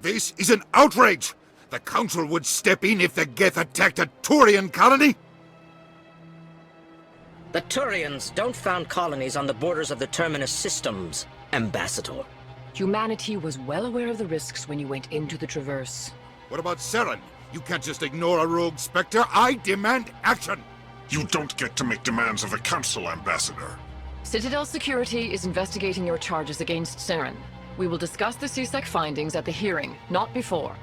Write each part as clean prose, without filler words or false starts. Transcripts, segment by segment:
This is an outrage! The Council would step in if the Geth attacked a Turian colony? The Turians don't found colonies on the borders of the Terminus systems, Ambassador. Humanity was well aware of the risks when you went into the Traverse. What about Saren? You can't just ignore a rogue Spectre. I demand action! You don't get to make demands of the Council, Ambassador. Citadel Security is investigating your charges against Saren. We will discuss the CSEC findings at the hearing, not before.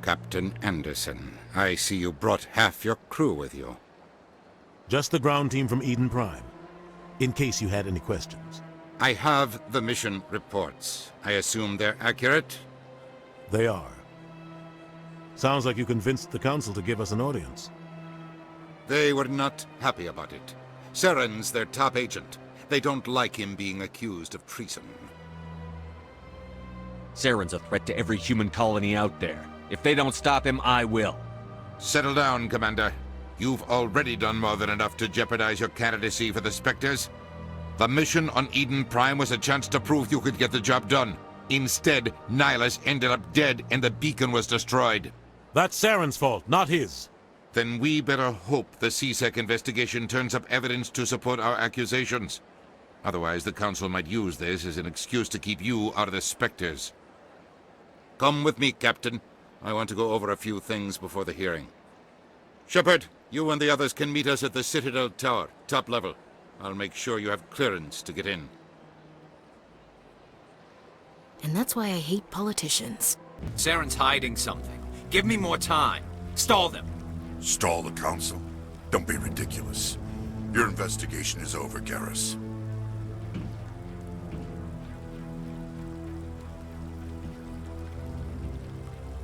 Captain Anderson, I see you brought half your crew with you. Just the ground team from Eden Prime, in case you had any questions. I have the mission reports. I assume they're accurate? They are. Sounds like you convinced the Council to give us an audience. They were not happy about it. Saren's their top agent. They don't like him being accused of treason. Saren's a threat to every human colony out there. If they don't stop him, I will. Settle down, Commander. You've already done more than enough to jeopardize your candidacy for the Spectres. The mission on Eden Prime was a chance to prove you could get the job done. Instead, Nihilus ended up dead and the beacon was destroyed. That's Saren's fault, not his. Then we better hope the CSEC investigation turns up evidence to support our accusations. Otherwise, the Council might use this as an excuse to keep you out of the Spectres. Come with me, Captain. I want to go over a few things before the hearing. Shepard, you and the others can meet us at the Citadel Tower, top level. I'll make sure you have clearance to get in. And that's why I hate politicians. Saren's hiding something. Give me more time. Stall them. Stall the Council? Don't be ridiculous. Your investigation is over, Garrus.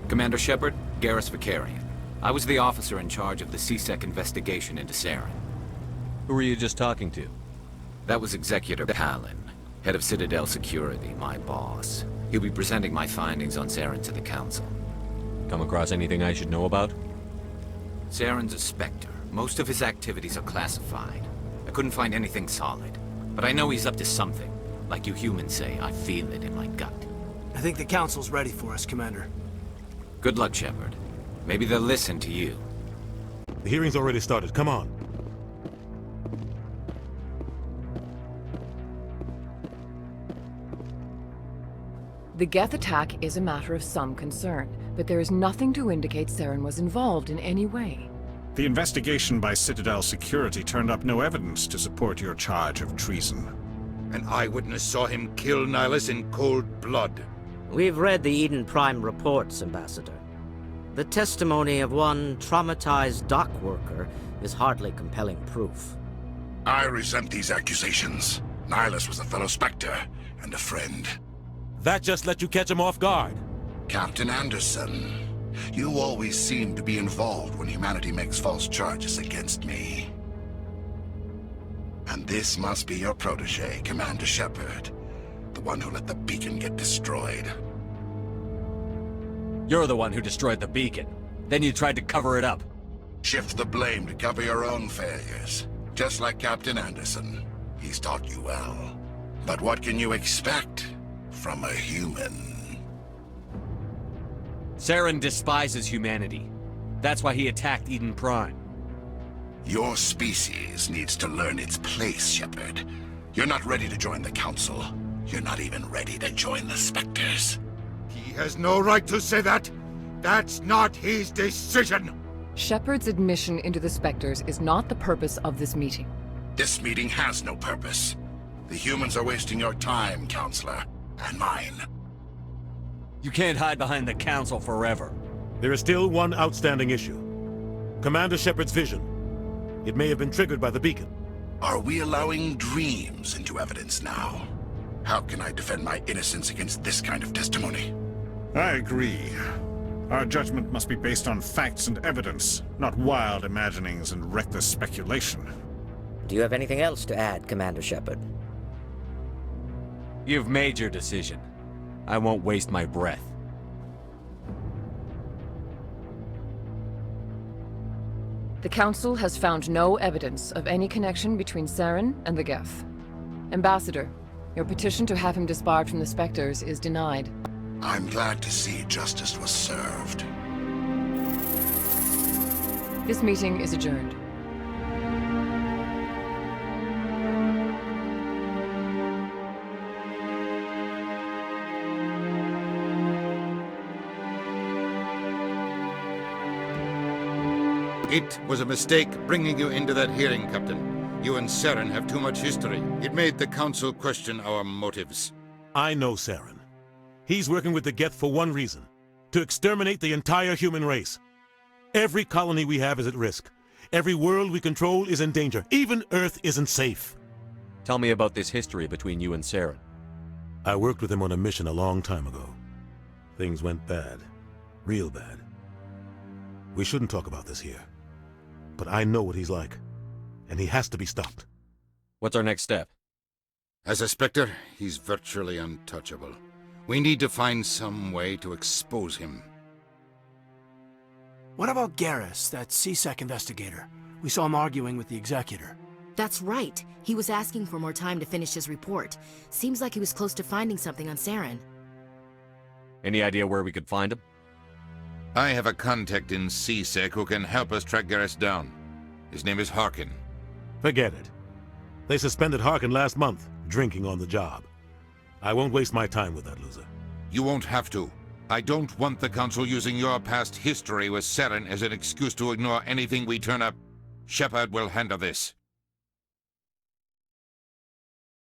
Commander Shepard, Garrus Vicarian. I was the officer in charge of the CSEC investigation into Saren. Who were you just talking to? That was Executor Palin, head of Citadel Security, my boss. He'll be presenting my findings on Saren to the Council. Come across anything I should know about? Saren's a Spectre. Most of his activities are classified. I couldn't find anything solid. But I know he's up to something. Like you humans say, I feel it in my gut. I think the Council's ready for us, Commander. Good luck, Shepard. Maybe they'll listen to you. The hearing's already started, come on. The Geth attack is a matter of some concern, but there is nothing to indicate Saren was involved in any way. The investigation by Citadel Security turned up no evidence to support your charge of treason. An eyewitness saw him kill Nihilus in cold blood. We've read the Eden Prime reports, Ambassador. The testimony of one traumatized dock worker is hardly compelling proof. I resent these accusations. Nihilus was a fellow Spectre and a friend. That just let you catch him off guard. Captain Anderson, you always seem to be involved when humanity makes false charges against me. And this must be your protege, Commander Shepard. The one who let the beacon get destroyed. You're the one who destroyed the beacon. Then you tried to cover it up. Shift the blame to cover your own failures. Just like Captain Anderson. He's taught you well. But what can you expect from a human? Saren despises humanity. That's why he attacked Eden Prime. Your species needs to learn its place, Shepard. You're not ready to join the Council. You're not even ready to join the Spectres. He has no right to say that. That's not his decision. Shepard's admission into the Spectres is not the purpose of this meeting. This meeting has no purpose. The humans are wasting your time, Counselor, and mine. You can't hide behind the Council forever. There is still one outstanding issue. Commander Shepard's vision. It may have been triggered by the beacon. Are we allowing dreams into evidence now? How can I defend my innocence against this kind of testimony? I agree. Our judgment must be based on facts and evidence, not wild imaginings and reckless speculation. Do you have anything else to add, Commander Shepard? You've made your decision. I won't waste my breath. The Council has found no evidence of any connection between Saren and the Geth. Ambassador, Your petition to have him disbarred from the Spectres is denied. I'm glad to see justice was served. This meeting is adjourned. It was a mistake bringing you into that hearing, Captain. You and Saren have too much history. It made the Council question our motives. I know Saren. He's working with the Geth for one reason: to exterminate the entire human race. Every colony we have is at risk. Every world we control is in danger. Even Earth isn't safe. Tell me about this history between you and Saren. I worked with him on a mission a long time ago. Things went bad. Real bad. We shouldn't talk about this here. But I know what he's like. And he has to be stopped. What's our next step? As a Spectre, he's virtually untouchable. We need to find some way to expose him. What about Garrus, that CSEC investigator? We saw him arguing with the Executor. That's right. He was asking for more time to finish his report. Seems like he was close to finding something on Saren. Any idea where we could find him? I have a contact in CSEC who can help us track Garrus down. His name is Harkin. Forget it. They suspended Harkin last month, drinking on the job. I won't waste my time with that loser. You won't have to. I don't want the Council using your past history with Saren as an excuse to ignore anything we turn up. Shepard will handle this.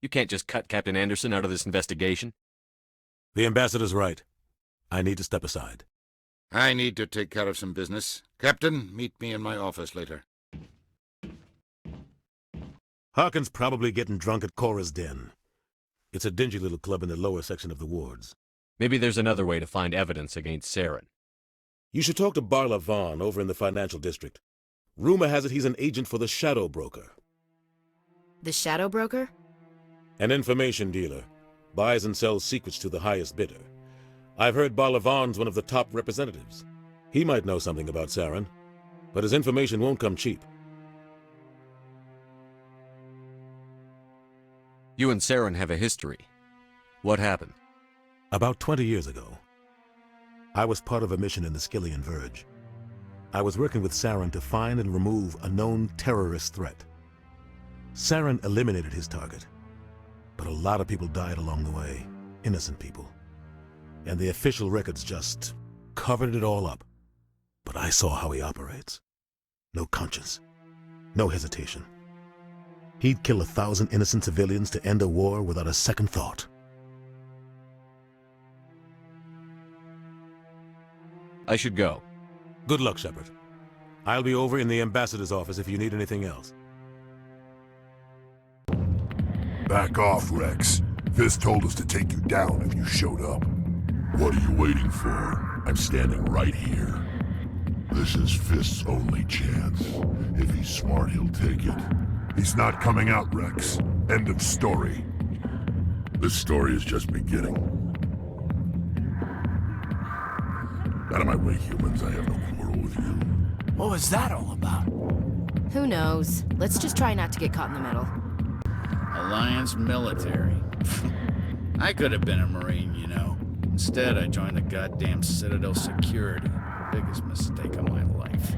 You can't just cut Captain Anderson out of this investigation. The Ambassador's right. I need to step aside. I need to take care of some business. Captain, meet me in my office later. Harkin's probably getting drunk at Cora's Den. It's a dingy little club in the lower section of the wards. Maybe there's another way to find evidence against Saren. You should talk to Barla Vaughn over in the financial district. Rumor has it he's an agent for the Shadow Broker. The Shadow Broker? An information dealer. Buys and sells secrets to the highest bidder. I've heard Barla Vaughn's one of the top representatives. He might know something about Saren, but his information won't come cheap. You and Saren have a history. What happened? About 20 years ago, I was part of a mission in the Skillian Verge. I was working with Saren to find and remove a known terrorist threat. Saren eliminated his target, but a lot of people died along the way, innocent people. And the official records just covered it all up. But I saw how he operates. No conscience, no hesitation. He'd kill 1,000 innocent civilians to end a war without a second thought. I should go. Good luck, Shepard. I'll be over in the Ambassador's office if you need anything else. Back off, Rex. Fist told us to take you down if you showed up. What are you waiting for? I'm standing right here. This is Fist's only chance. If he's smart, he'll take it. He's not coming out, Rex. End of story. This story is just beginning. Out of my way, humans. I have no quarrel with you. What was that all about? Who knows? Let's just try not to get caught in the middle. Alliance military. I could have been a Marine, you know. Instead, I joined the goddamn Citadel security. Biggest mistake of my life.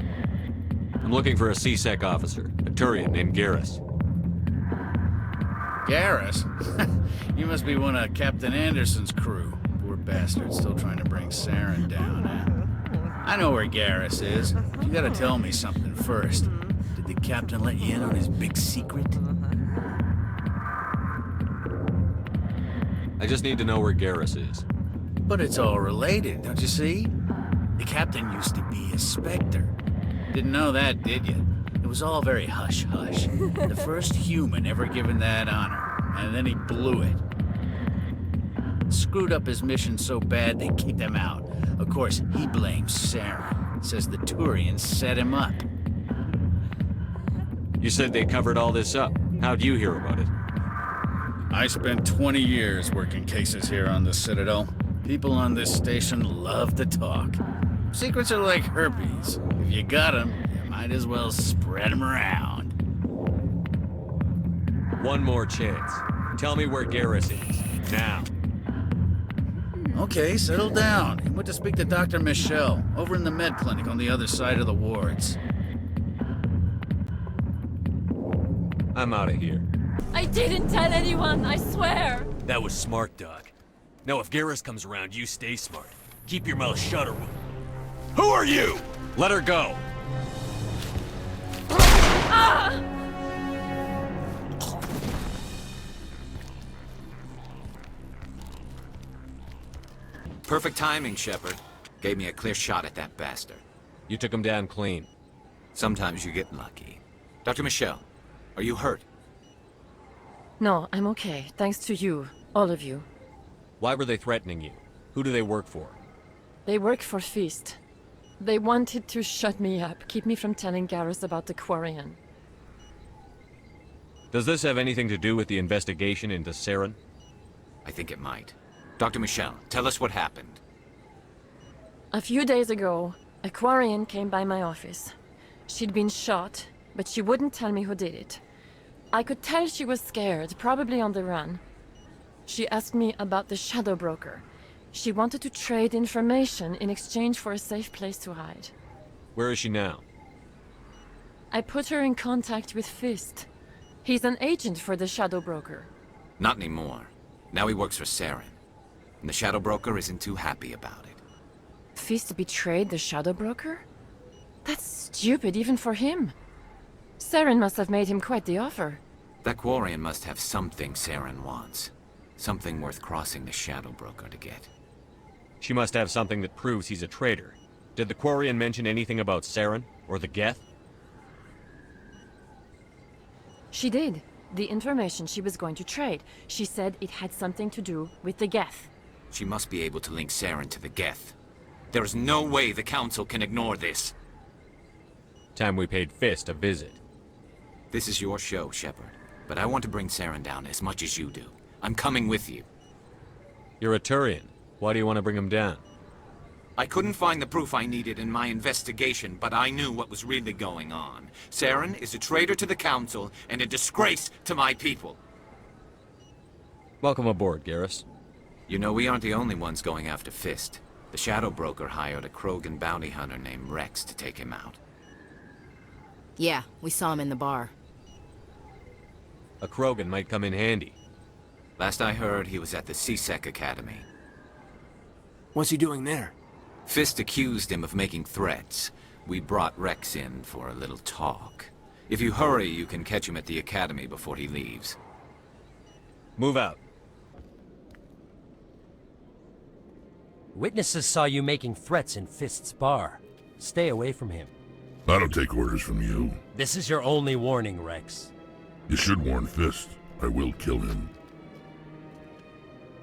I'm looking for a CSEC officer, a Turian named Garrus. Garrus? You must be one of Captain Anderson's crew. Poor bastard, still trying to bring Saren down, eh? I know where Garrus is. You gotta tell me something first. Did the captain let you in on his big secret? I just need to know where Garrus is. But it's all related, don't you see? The captain used to be a Spectre. Didn't know that, did you? It was all very hush-hush. The first human ever given that honor, and then he blew it. Screwed up his mission so bad they kicked him out. Of course, he blames Saren. Says the Turians set him up. You said they covered all this up. How'd you hear about it? I spent 20 years working cases here on the Citadel. People on this station love to talk. Secrets are like herpes. If you got them, you might as well spread them around. One more chance. Tell me where Garrus is. Now. Okay, settle down. He went to speak to Dr. Michelle, over in the med clinic on the other side of the wards. I'm out of here. I didn't tell anyone, I swear! That was smart, Doc. Now if Garrus comes around, you stay smart. Keep your mouth shut or... Who are you? Let her go! Ah! Perfect timing, Shepard. Gave me a clear shot at that bastard. You took him down clean. Sometimes you get lucky. Dr. Michelle, are you hurt? No, I'm okay. Thanks to you. All of you. Why were they threatening you? Who do they work for? They work for Fist. They wanted to shut me up, keep me from telling Garrus about the Quarian. Does this have anything to do with the investigation into Saren? I think it might. Dr. Michelle, tell us what happened. A few days ago, a Quarian came by my office. She'd been shot, but she wouldn't tell me who did it. I could tell she was scared, probably on the run. She asked me about the Shadow Broker. She wanted to trade information in exchange for a safe place to hide. Where is she now? I put her in contact with Fist. He's an agent for the Shadow Broker. Not anymore. Now he works for Saren. And the Shadow Broker isn't too happy about it. Fist betrayed the Shadow Broker? That's stupid even for him. Saren must have made him quite the offer. That Quarian must have something Saren wants. Something worth crossing the Shadow Broker to get. She must have something that proves he's a traitor. Did the Quarian mention anything about Saren? Or the Geth? She did. The information she was going to trade. She said it had something to do with the Geth. She must be able to link Saren to the Geth. There is no way the Council can ignore this. Time we paid Fist a visit. This is your show, Shepard. But I want to bring Saren down as much as you do. I'm coming with you. You're a Turian. Why do you want to bring him down? I couldn't find the proof I needed in my investigation, but I knew what was really going on. Saren is a traitor to the Council and a disgrace to my people. Welcome aboard, Garrus. You know, we aren't the only ones going after Fist. The Shadow Broker hired a Krogan bounty hunter named Rex to take him out. Yeah, we saw him in the bar. A Krogan might come in handy. Last I heard, he was at the CSEC Academy. What's he doing there? Fist accused him of making threats. We brought Rex in for a little talk. If you hurry, you can catch him at the Academy before he leaves. Move out. Witnesses saw you making threats in Fist's bar. Stay away from him. I don't take orders from you. This is your only warning, Rex. You should warn Fist. I will kill him.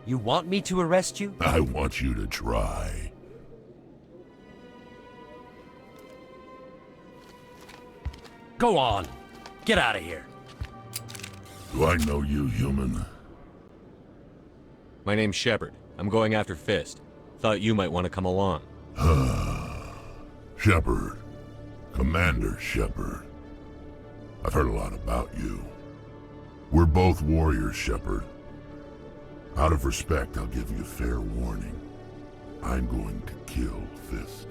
You want me to arrest you? I want you to try. Go on. Get out of here. Do I know you, human? My name's Shepard. I'm going after Fist. Thought you might want to come along. Shepard. Commander Shepard. I've heard a lot about you. We're both warriors, Shepard. Out of respect, I'll give you fair warning. I'm going to kill Fist.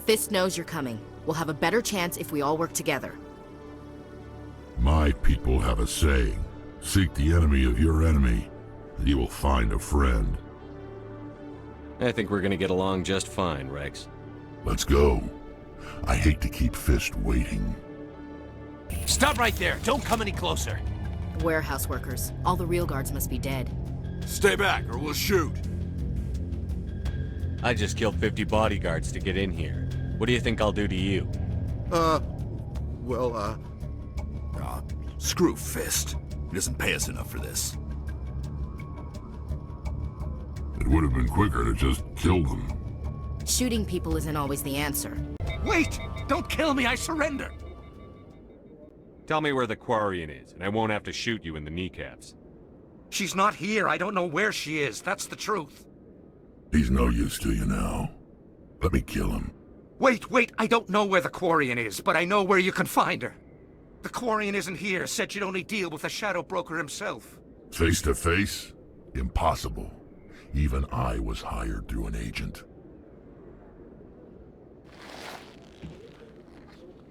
Fist knows you're coming. We'll have a better chance if we all work together. My people have a saying. Seek the enemy of your enemy, and you will find a friend. I think we're gonna get along just fine, Rex. Let's go. I hate to keep Fist waiting. Stop right there! Don't come any closer! Warehouse workers. All the real guards must be dead. Stay back, or we'll shoot. I just killed 50 bodyguards to get in here. What do you think I'll do to you? Screw Fist. He doesn't pay us enough for this. It would have been quicker to just kill them. Shooting people isn't always the answer. Wait! Don't kill me! I surrender! Tell me where the Quarian is, and I won't have to shoot you in the kneecaps. She's not here. I don't know where she is. That's the truth. He's no use to you now. Let me kill him. Wait. I don't know where the Quarian is, but I know where you can find her. The Quarian isn't here. Said she'd only deal with the Shadow Broker himself. Face to face? Impossible. Even I was hired through an agent.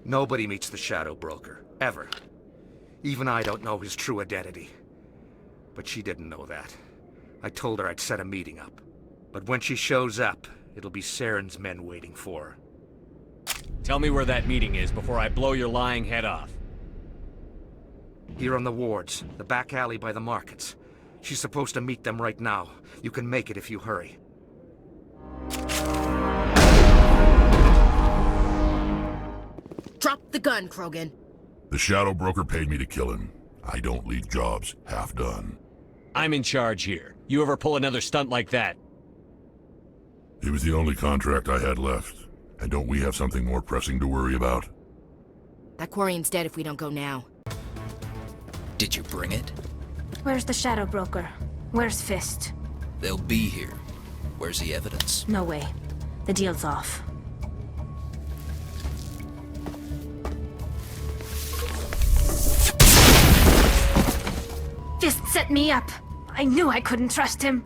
Nobody meets the Shadow Broker, ever. Even I don't know his true identity. But she didn't know that. I told her I'd set a meeting up. But when she shows up, it'll be Saren's men waiting for her. Tell me where that meeting is before I blow your lying head off. Here on the wards, the back alley by the markets. She's supposed to meet them right now. You can make it if you hurry. Drop the gun, Krogan. The Shadow Broker paid me to kill him. I don't leave jobs half done. I'm in charge here. You ever pull another stunt like that? It was the only contract I had left. And don't we have something more pressing to worry about? That Quarian's dead if we don't go now. Did you bring it? Where's the Shadow Broker? Where's Fist? They'll be here. Where's the evidence? No way. The deal's off. Fist set me up. I knew I couldn't trust him.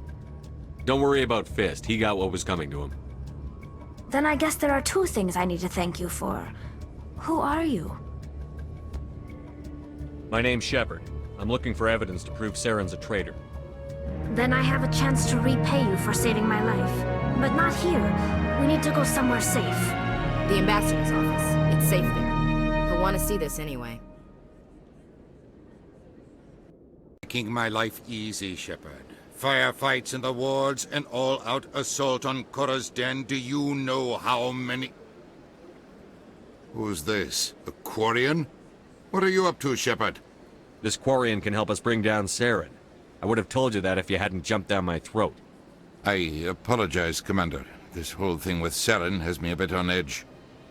Don't worry about Fist. He got what was coming to him. Then I guess there are two things I need to thank you for. Who are you? My name's Shepard. I'm looking for evidence to prove Saren's a traitor. Then I have a chance to repay you for saving my life. But not here. We need to go somewhere safe. The ambassador's office. It's safe there. He'll want to see this anyway. Making my life easy, Shepard. Firefights in the wards, an all-out assault on Korra's den. Do you know how many... Who's this? A Quarian? What are you up to, Shepard? This Quarian can help us bring down Saren. I would have told you that if you hadn't jumped down my throat. I apologize, Commander. This whole thing with Saren has me a bit on edge.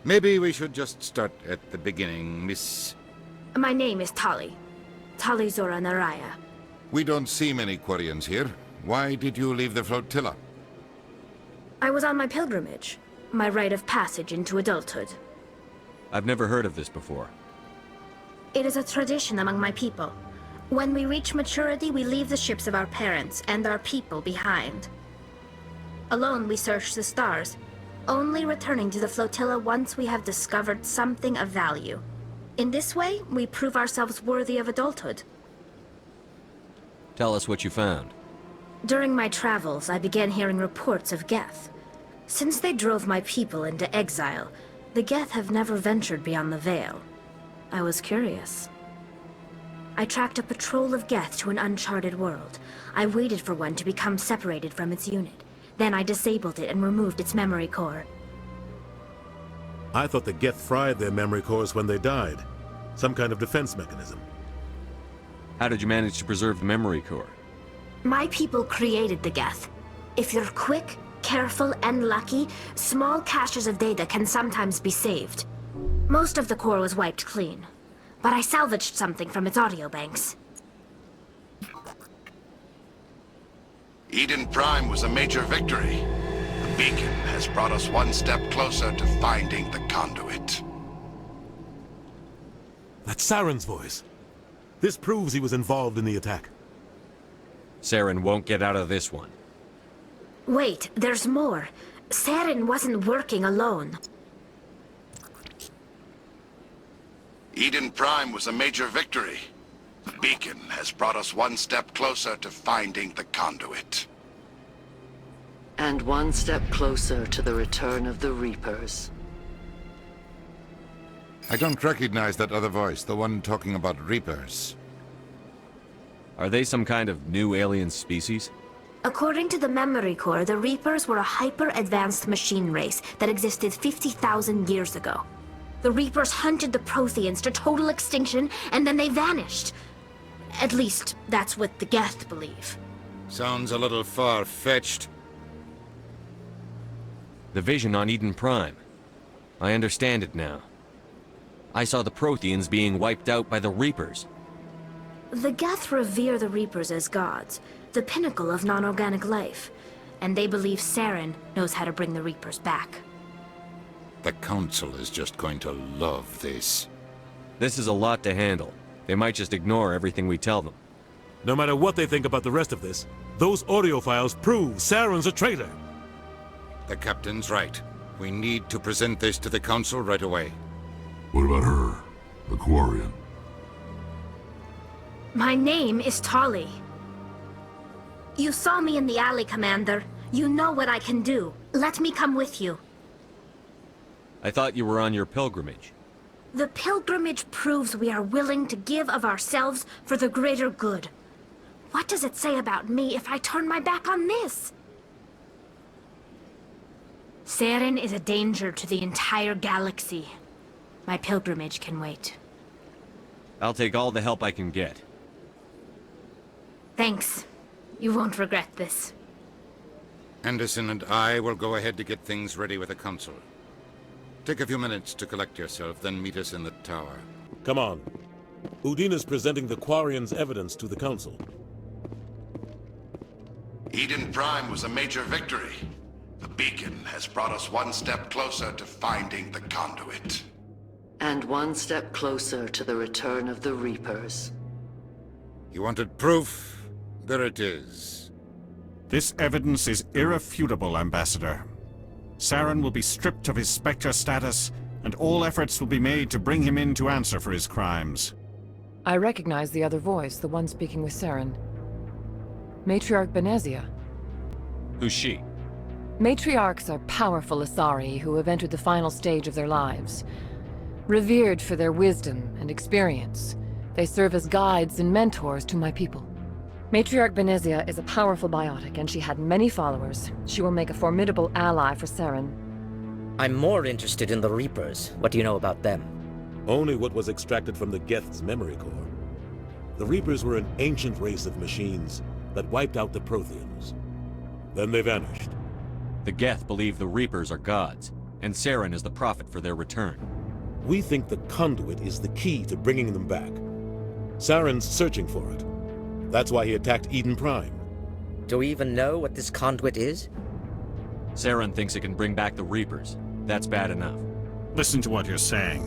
Maybe we should just start at the beginning, Miss... My name is Tali. Tali Zora Naraya. We don't see many Quarians here. Why did you leave the flotilla? I was on my pilgrimage. My rite of passage into adulthood. I've never heard of this before. It is a tradition among my people. When we reach maturity, we leave the ships of our parents and our people behind. Alone, we search the stars, only returning to the flotilla once we have discovered something of value. In this way, we prove ourselves worthy of adulthood. Tell us what you found. During my travels, I began hearing reports of Geth. Since they drove my people into exile, the Geth have never ventured beyond the Veil. I was curious. I tracked a patrol of Geth to an uncharted world. I waited for one to become separated from its unit. Then I disabled it and removed its memory core. I thought the Geth fried their memory cores when they died. Some kind of defense mechanism. How did you manage to preserve the memory core? My people created the Geth. If you're quick, careful, and lucky, small caches of data can sometimes be saved. Most of the core was wiped clean, but I salvaged something from its audio banks. Eden Prime was a major victory. The beacon has brought us one step closer to finding the conduit. That's Saren's voice. This proves he was involved in the attack. Saren won't get out of this one. Wait, there's more. Saren wasn't working alone. Eden Prime was a major victory. The beacon has brought us one step closer to finding the conduit. And one step closer to the return of the Reapers. I don't recognize that other voice, the one talking about Reapers. Are they some kind of new alien species? According to the memory core, the Reapers were a hyper-advanced machine race that existed 50,000 years ago. The Reapers hunted the Protheans to total extinction, and then they vanished. At least, that's what the Geth believe. Sounds a little far-fetched. The vision on Eden Prime. I understand it now. I saw the Protheans being wiped out by the Reapers. The Geth revere the Reapers as gods, the pinnacle of non-organic life, and they believe Saren knows how to bring the Reapers back. The Council is just going to love this. This is a lot to handle. They might just ignore everything we tell them. No matter what they think about the rest of this, those audio files prove Saren's a traitor. The captain's right. We need to present this to the Council right away. What about her? The Quarian? My name is Tali. You saw me in the alley, Commander. You know what I can do. Let me come with you. I thought you were on your pilgrimage. The pilgrimage proves we are willing to give of ourselves for the greater good. What does it say about me if I turn my back on this? Saren is a danger to the entire galaxy. My pilgrimage can wait. I'll take all the help I can get. Thanks. You won't regret this. Anderson and I will go ahead to get things ready with the Council. Take a few minutes to collect yourself, then meet us in the tower. Come on. Udina's presenting the Quarian's evidence to the Council. Eden Prime was a major victory. The beacon has brought us one step closer to finding the conduit. And one step closer to the return of the Reapers. You wanted proof? There it is. This evidence is irrefutable, Ambassador. Saren will be stripped of his Spectre status, and all efforts will be made to bring him in to answer for his crimes. I recognize the other voice, the one speaking with Saren. Matriarch Benezia. Who's she? Matriarchs are powerful Asari who have entered the final stage of their lives. Revered for their wisdom and experience, they serve as guides and mentors to my people. Matriarch Benezia is a powerful biotic, and she had many followers. She will make a formidable ally for Saren. I'm more interested in the Reapers. What do you know about them? Only what was extracted from the Geth's memory core. The Reapers were an ancient race of machines that wiped out the Protheans. Then they vanished. The Geth believe the Reapers are gods, and Saren is the prophet for their return. We think the conduit is the key to bringing them back. Saren's searching for it. That's why he attacked Eden Prime. Do we even know what this conduit is? Saren thinks it can bring back the Reapers. That's bad enough. Listen to what you're saying.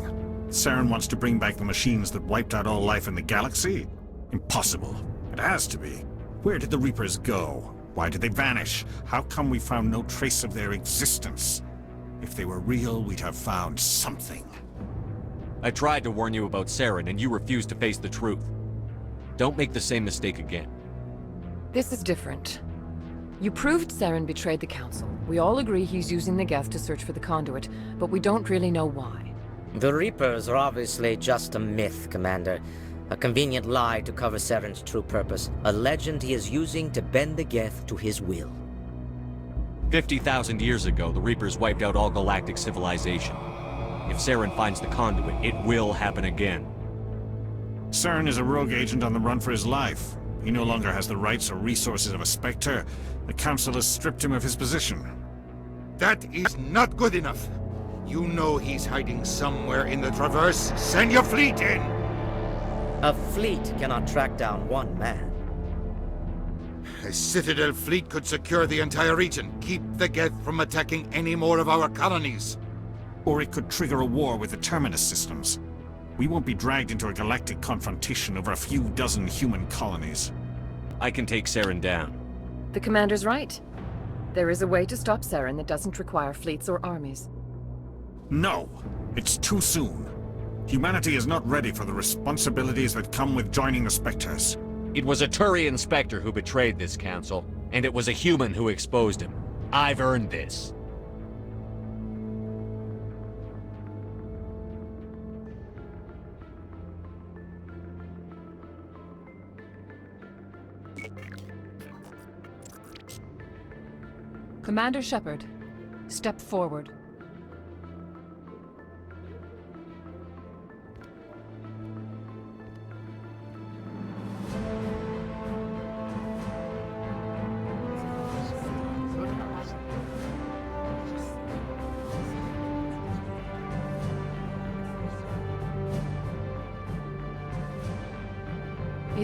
Saren wants to bring back the machines that wiped out all life in the galaxy? Impossible. It has to be. Where did the Reapers go? Why did they vanish? How come we found no trace of their existence? If they were real, we'd have found something. I tried to warn you about Saren, and you refused to face the truth. Don't make the same mistake again. This is different. You proved Saren betrayed the Council. We all agree he's using the Geth to search for the conduit, but we don't really know why. The Reapers are obviously just a myth, Commander. A convenient lie to cover Saren's true purpose. A legend he is using to bend the Geth to his will. 50,000 years ago, the Reapers wiped out all galactic civilization. If Saren finds the conduit, it will happen again. Saren is a rogue agent on the run for his life. He no longer has the rights or resources of a Spectre. The Council has stripped him of his position. That is not good enough. You know he's hiding somewhere in the Traverse. Send your fleet in! A fleet cannot track down one man. A Citadel fleet could secure the entire region, keep the Geth from attacking any more of our colonies. Or it could trigger a war with the Terminus systems. We won't be dragged into a galactic confrontation over a few dozen human colonies. I can take Saren down. The Commander's right. There is a way to stop Saren that doesn't require fleets or armies. No! It's too soon. Humanity is not ready for the responsibilities that come with joining the Spectres. It was a Turian Spectre who betrayed this council, and it was a human who exposed him. I've earned this. Commander Shepard, step forward.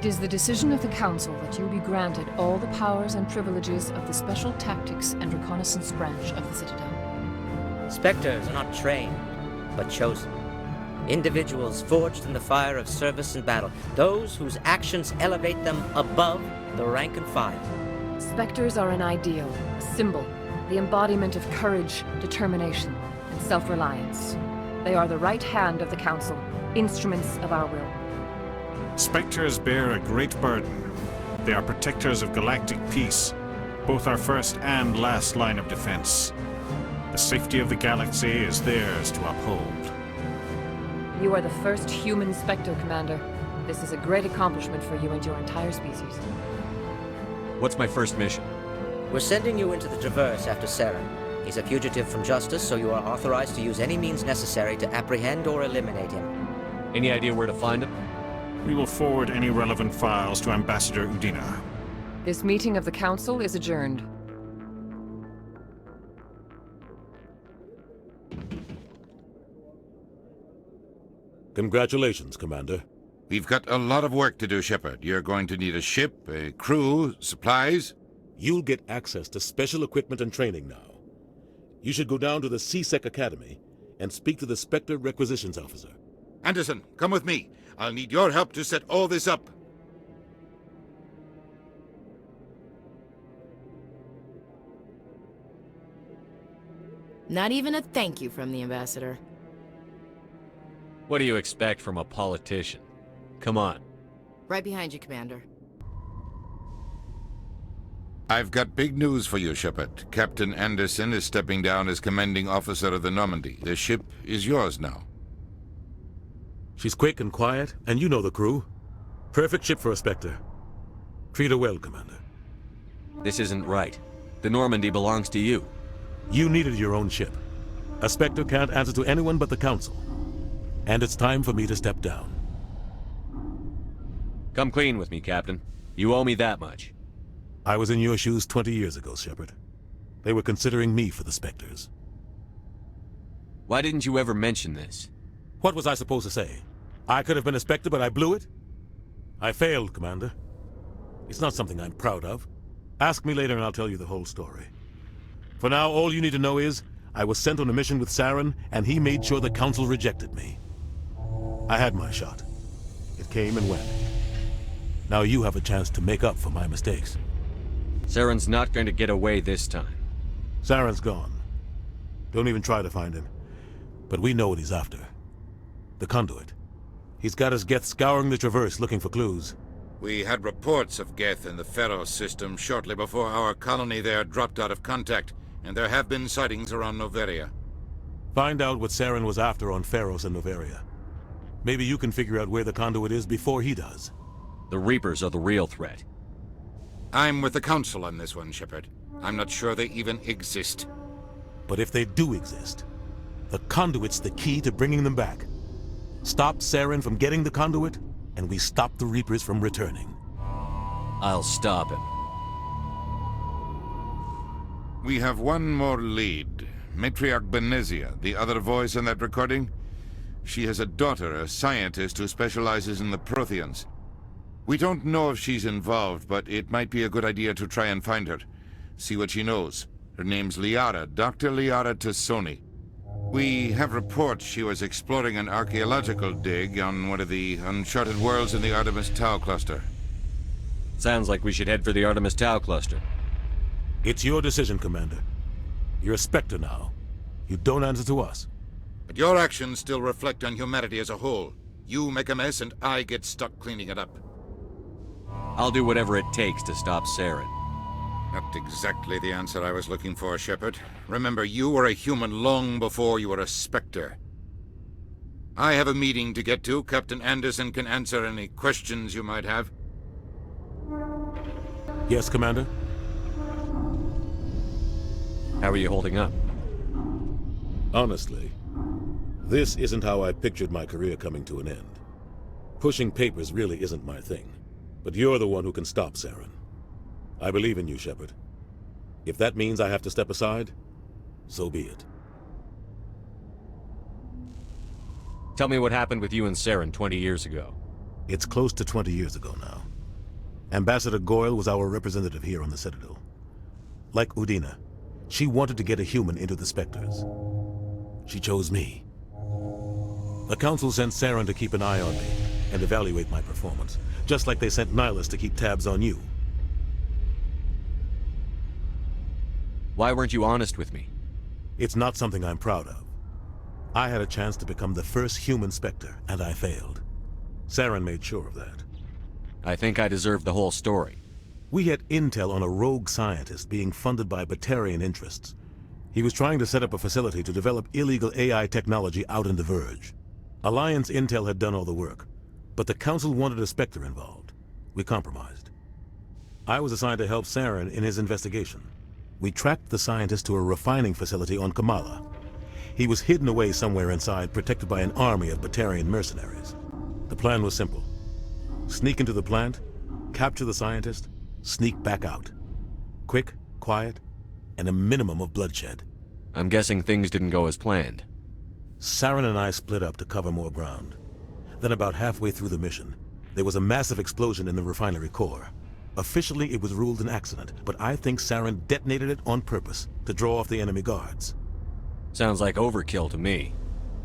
It is the decision of the Council that you be granted all the powers and privileges of the Special Tactics and Reconnaissance branch of the Citadel. Spectres are not trained, but chosen. Individuals forged in the fire of service and battle. Those whose actions elevate them above the rank and file. Spectres are an ideal, a symbol, the embodiment of courage, determination, and self-reliance. They are the right hand of the Council, instruments of our will. Spectres bear a great burden. They are protectors of galactic peace, both our first and last line of defense. The safety of the galaxy is theirs to uphold. You are the first human Spectre, Commander. This is a great accomplishment for you and your entire species. What's my first mission? We're sending you into the Traverse after Saren. He's a fugitive from justice, so you are authorized to use any means necessary to apprehend or eliminate him. Any idea where to find him? We will forward any relevant files to Ambassador Udina. This meeting of the Council is adjourned. Congratulations, Commander. We've got a lot of work to do, Shepard. You're going to need a ship, a crew, supplies. You'll get access to special equipment and training now. You should go down to the C-Sec Academy and speak to the Spectre Requisitions Officer. Anderson, come with me. I'll need your help to set all this up. Not even a thank you from the Ambassador. What do you expect from a politician? Come on. Right behind you, Commander. I've got big news for you, Shepard. Captain Anderson is stepping down as commanding officer of the Normandy. The ship is yours now. She's quick and quiet, and you know the crew. Perfect ship for a Spectre. Treat her well, Commander. This isn't right. The Normandy belongs to you. You needed your own ship. A Spectre can't answer to anyone but the Council. And it's time for me to step down. Come clean with me, Captain. You owe me that much. I was in your shoes 20 years ago, Shepard. They were considering me for the Spectres. Why didn't you ever mention this? What was I supposed to say? I could have been a Spectre, but I blew it? I failed, Commander. It's not something I'm proud of. Ask me later and I'll tell you the whole story. For now, all you need to know is, I was sent on a mission with Saren, and he made sure the Council rejected me. I had my shot. It came and went. Now you have a chance to make up for my mistakes. Saren's not going to get away this time. Saren's gone. Don't even try to find him. But we know what he's after. The conduit. He's got his Geth scouring the Traverse looking for clues. We had reports of Geth in the Pharos system shortly before our colony there dropped out of contact, and there have been sightings around Noveria. Find out what Saren was after on Pharos and Noveria. Maybe you can figure out where the conduit is before he does. The Reapers are the real threat. I'm with the Council on this one, Shepard. I'm not sure they even exist. But if they do exist, the conduit's the key to bringing them back. Stop Saren from getting the conduit, and we stop the Reapers from returning. I'll stop him. We have one more lead. Matriarch Benezia, the other voice in that recording. She has a daughter, a scientist who specializes in the Protheans. We don't know if she's involved, but it might be a good idea to try and find her. See what she knows. Her name's Liara, Dr. Liara Tassoni. We have reports she was exploring an archaeological dig on one of the uncharted worlds in the Artemis Tau cluster. Sounds like we should head for the Artemis Tau cluster. It's your decision, Commander. You're a Spectre now. You don't answer to us. But your actions still reflect on humanity as a whole. You make a mess and I get stuck cleaning it up. I'll do whatever it takes to stop Saren. Not exactly the answer I was looking for, Shepard. Remember, you were a human long before you were a Spectre. I have a meeting to get to. Captain Anderson can answer any questions you might have. Yes, Commander? How are you holding up? Honestly, this isn't how I pictured my career coming to an end. Pushing papers really isn't my thing. But you're the one who can stop Saren. I believe in you, Shepard. If that means I have to step aside, so be it. Tell me what happened with you and Saren 20 years ago. It's close to 20 years ago now. Ambassador Goyle was our representative here on the Citadel. Like Udina, she wanted to get a human into the Spectres. She chose me. The Council sent Saren to keep an eye on me and evaluate my performance, just like they sent Nihilus to keep tabs on you. Why weren't you honest with me? It's not something I'm proud of. I had a chance to become the first human Spectre, and I failed. Saren made sure of that. I think I deserve the whole story. We had intel on a rogue scientist being funded by Batarian interests. He was trying to set up a facility to develop illegal AI technology out in the Verge. Alliance intel had done all the work, but the Council wanted a Spectre involved. We compromised. I was assigned to help Saren in his investigation. We tracked the scientist to a refining facility on Kamala. He was hidden away somewhere inside, protected by an army of Batarian mercenaries. The plan was simple. Sneak into the plant, capture the scientist, sneak back out. Quick, quiet, and a minimum of bloodshed. I'm guessing things didn't go as planned. Saren and I split up to cover more ground. Then about halfway through the mission, there was a massive explosion in the refinery core. Officially, it was ruled an accident, but I think Saren detonated it on purpose to draw off the enemy guards. Sounds like overkill to me.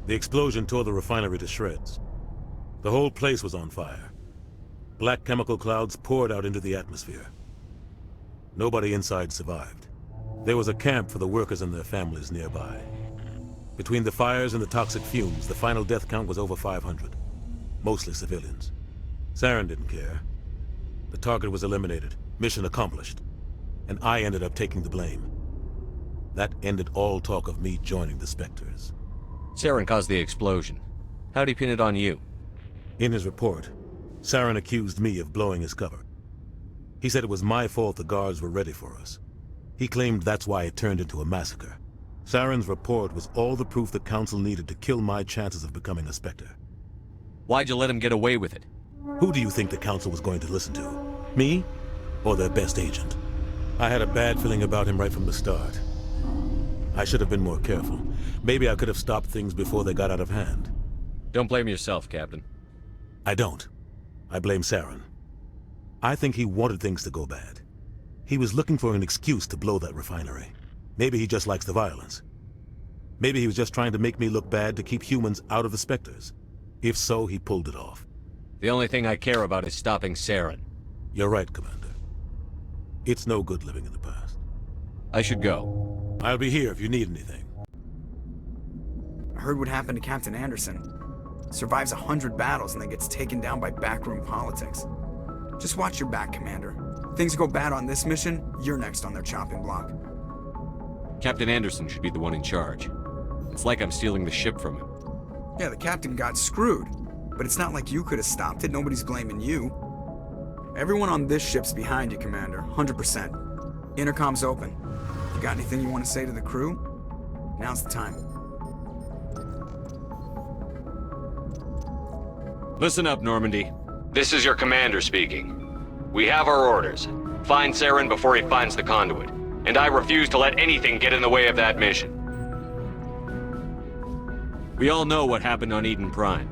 The explosion tore the refinery to shreds. The whole place was on fire. Black chemical clouds poured out into the atmosphere. Nobody inside survived. There was a camp for the workers and their families nearby. Between the fires and the toxic fumes, the final death count was over 500. Mostly civilians. Saren didn't care. The target was eliminated, mission accomplished, and I ended up taking the blame. That ended all talk of me joining the Spectres. Saren caused the explosion. How'd he pin it on you? In his report, Saren accused me of blowing his cover. He said it was my fault the guards were ready for us. He claimed that's why it turned into a massacre. Saren's report was all the proof the Council needed to kill my chances of becoming a Spectre. Why'd you let him get away with it? Who do you think the Council was going to listen to? Me? Or their best agent? I had a bad feeling about him right from the start. I should have been more careful. Maybe I could have stopped things before they got out of hand. Don't blame yourself, Captain. I don't. I blame Saren. I think he wanted things to go bad. He was looking for an excuse to blow that refinery. Maybe he just likes the violence. Maybe he was just trying to make me look bad to keep humans out of the Spectres. If so, he pulled it off. The only thing I care about is stopping Saren. You're right, Commander. It's no good living in the past. I should go. I'll be here if you need anything. I heard what happened to Captain Anderson. Survives 100 battles and then gets taken down by backroom politics. Just watch your back, Commander. Things go bad on this mission, you're next on their chopping block. Captain Anderson should be the one in charge. It's like I'm stealing the ship from him. Yeah, the captain got screwed. But it's not like you could have stopped it. Nobody's blaming you. Everyone on this ship's behind you, Commander. 100%. Intercom's open. You got anything you want to say to the crew? Now's the time. Listen up, Normandy. This is your commander speaking. We have our orders. Find Saren before he finds the conduit. And I refuse to let anything get in the way of that mission. We all know what happened on Eden Prime.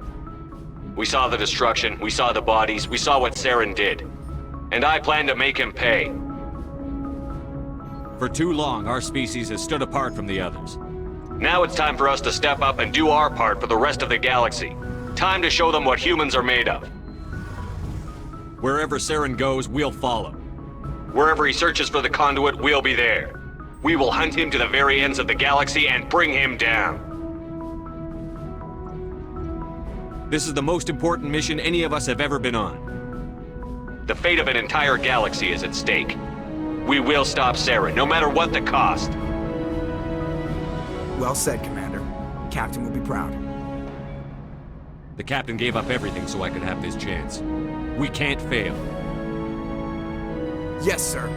We saw the destruction, we saw the bodies, we saw what Saren did. And I plan to make him pay. For too long, our species has stood apart from the others. Now it's time for us to step up and do our part for the rest of the galaxy. Time to show them what humans are made of. Wherever Saren goes, we'll follow. Wherever he searches for the conduit, we'll be there. We will hunt him to the very ends of the galaxy and bring him down. This is the most important mission any of us have ever been on. The fate of an entire galaxy is at stake. We will stop Saren, no matter what the cost. Well said, Commander. Captain will be proud. The captain gave up everything so I could have this chance. We can't fail. Yes, sir.